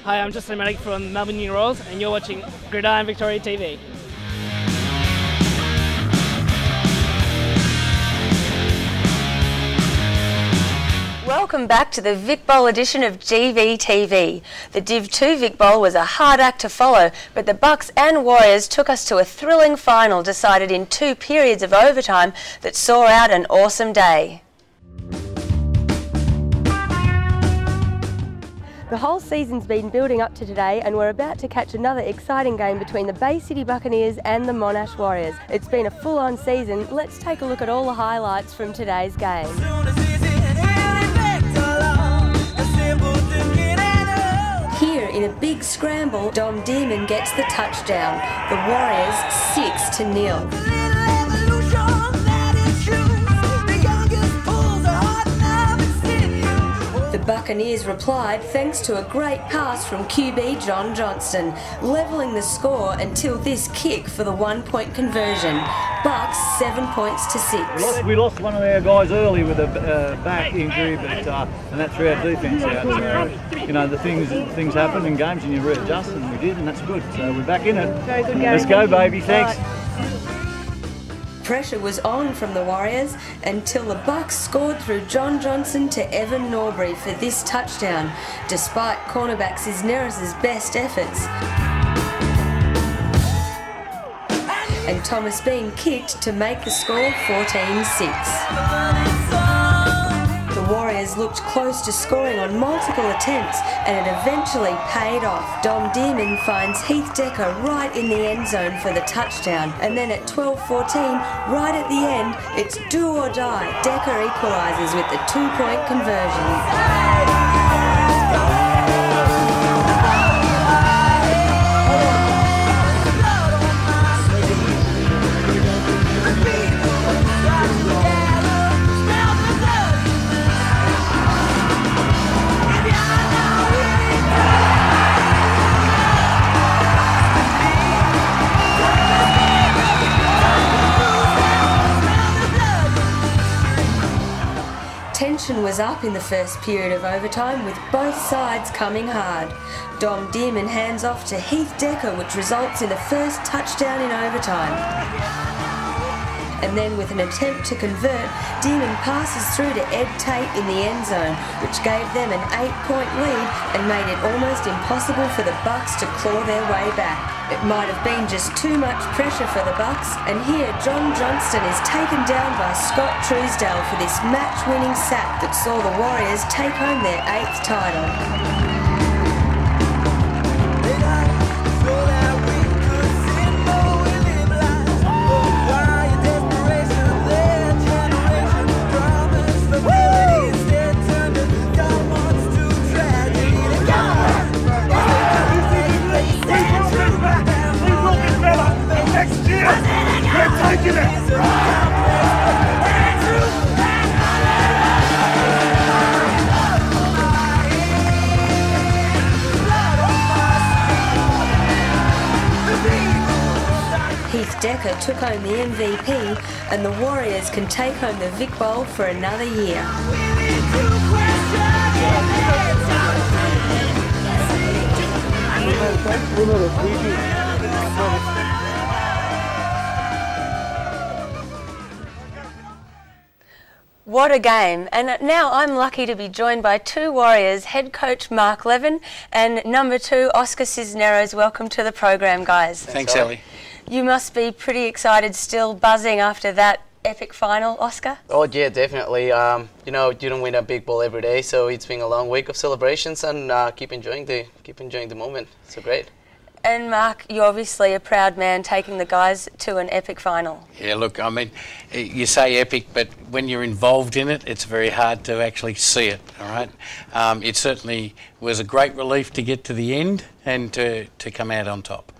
Hi, I'm Justin Medic from Melbourne New Royals, and you're watching Gridiron Victoria TV. Welcome back to the Vic Bowl edition of GVTV. The Div 2 Vic Bowl was a hard act to follow, but the Bucks and Warriors took us to a thrilling final decided in 2 periods of overtime that saw out an awesome day. The whole season's been building up to today, and we're about to catch another exciting game between the Bay City Buccaneers and the Monash Warriors. It's been a full-on season. Let's take a look at all the highlights from today's game. Here in a big scramble, Dom Demon gets the touchdown. The Warriors 6-0. The Buccaneers replied thanks to a great pass from QB John Johnston, levelling the score until this kick for the 1-point conversion. Bucks 7 points to 6. We lost one of our guys early with a back injury, but and that threw our defence out. So, you know, the things happen in games and you readjust, and we did, and that's good. So we're back in it. Very good game. Let's go, baby. Thanks. Pressure was on from the Warriors until the Bucks scored through John Johnson to Evan Norbury for this touchdown, despite cornerback Cisneros' best efforts. And Thomas Bean kicked to make the score 14-6. The Warriors looked close to scoring on multiple attempts, and it eventually paid off. Dom Demon finds Heath Decker right in the end zone for the touchdown, and then at 12-14, right at the end, it's do or die. Decker equalises with the 2-point conversion. Tension was up in the first period of overtime, with both sides coming hard. Dom Demon hands off to Heath Decker, which results in the first touchdown in overtime. And then with an attempt to convert, Demon passes through to Ed Tate in the end zone, which gave them an 8-point lead and made it almost impossible for the Bucks to claw their way back. It might have been just too much pressure for the Bucks, and here John Johnston is taken down by Scott Truesdale for this match-winning sack that saw the Warriors take home their 8th title. Heath Decker took home the MVP, and the Warriors can take home the Vic Bowl for another year. What a game. And now I'm lucky to be joined by 2 Warriors, head coach Mark Levin and number 2 Oscar Cisneros. Welcome to the program, guys. Thanks, Ellie. You must be pretty excited, still buzzing after that epic final, Oscar? Oh yeah, definitely. You know, you don't win a big bowl every day, so it's been a long week of celebrations, and keep enjoying the moment. So great. And Mark, you're obviously a proud man taking the guys to an epic final. Yeah, look, I mean, you say epic, but when you're involved in it, it's very hard to actually see it, all right? It certainly was a great relief to get to the end and to come out on top.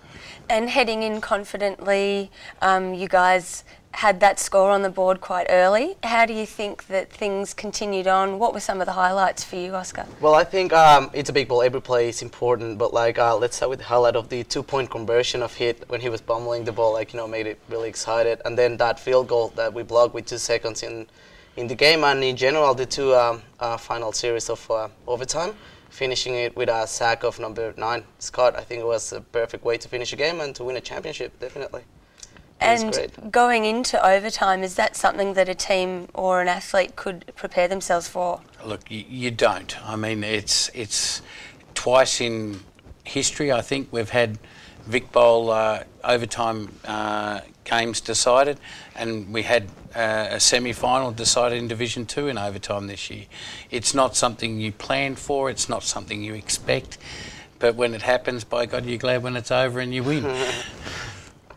And heading in confidently, you guys had that score on the board quite early. How do you think that things continued on? What were some of the highlights for you, Oscar? Well, I think it's a big ball. Every play is important, but like let's start with the highlight of the 2-point conversion of Hit when he was bumbling the ball. Like, you know, made it really excited, and then that field goal that we blocked with 2 seconds in the game, and in general the 2 final series of overtime finishing it with a sack of number 9, Scott. I think it was a perfect way to finish a game and to win a championship, definitely. And going into overtime, is that something that a team or an athlete could prepare themselves for? Look, you don't. I mean, it's twice in history, I think, we've had Vic Bowl overtime games decided, and we had a semi-final decided in Division 2 in overtime this year. It's not something you plan for, it's not something you expect, but when it happens, by God, you're glad when it's over and you win.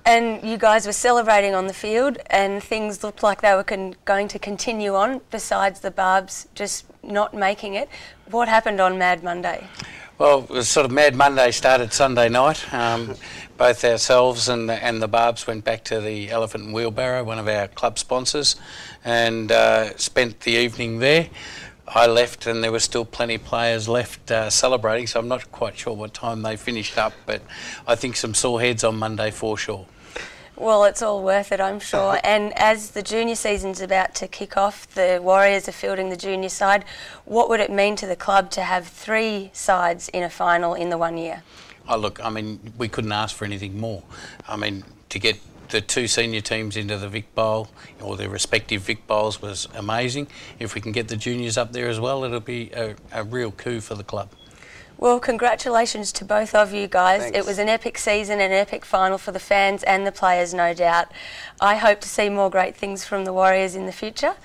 And you guys were celebrating on the field and things looked like they were going to continue on, besides the Barbs just not making it. What happened on Mad Monday? Well, it was sort of Mad Monday started Sunday night. Both ourselves and the Barbs went back to the Elephant and Wheelbarrow, one of our club sponsors, and spent the evening there. I left and there were still plenty of players left celebrating, so I'm not quite sure what time they finished up, but I think some sore heads on Monday for sure. Well, it's all worth it, I'm sure. And as the junior season's about to kick off, the Warriors are fielding the junior side. What would it mean to the club to have 3 sides in a final in the 1 year? Oh, look, I mean, we couldn't ask for anything more. I mean, to get the 2 senior teams into the Vic Bowl, or their respective Vic Bowls, was amazing. If we can get the juniors up there as well, it'll be a real coup for the club. Well, congratulations to both of you guys. Thanks. It was an epic season, an epic final for the fans and the players, no doubt. I hope to see more great things from the Warriors in the future.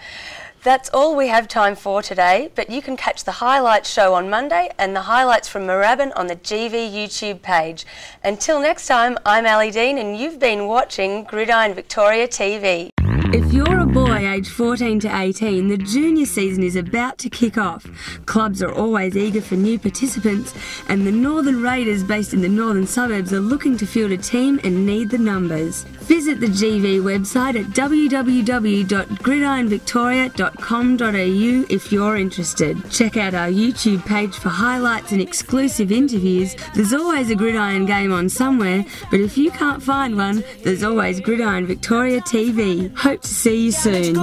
That's all we have time for today, but you can catch the highlights show on Monday and the highlights from Moorabbin on the GV YouTube page. Until next time, I'm Ali Dean and you've been watching Gridiron Victoria TV. If you're a boy aged 14 to 18, the junior season is about to kick off. Clubs are always eager for new participants, and the Northern Raiders based in the northern suburbs are looking to field a team and need the numbers. Visit the GV website at www.gridironvictoria.com.au if you're interested. Check out our YouTube page for highlights and exclusive interviews. There's always a gridiron game on somewhere, but if you can't find one, there's always Gridiron Victoria TV. Hope to see you soon.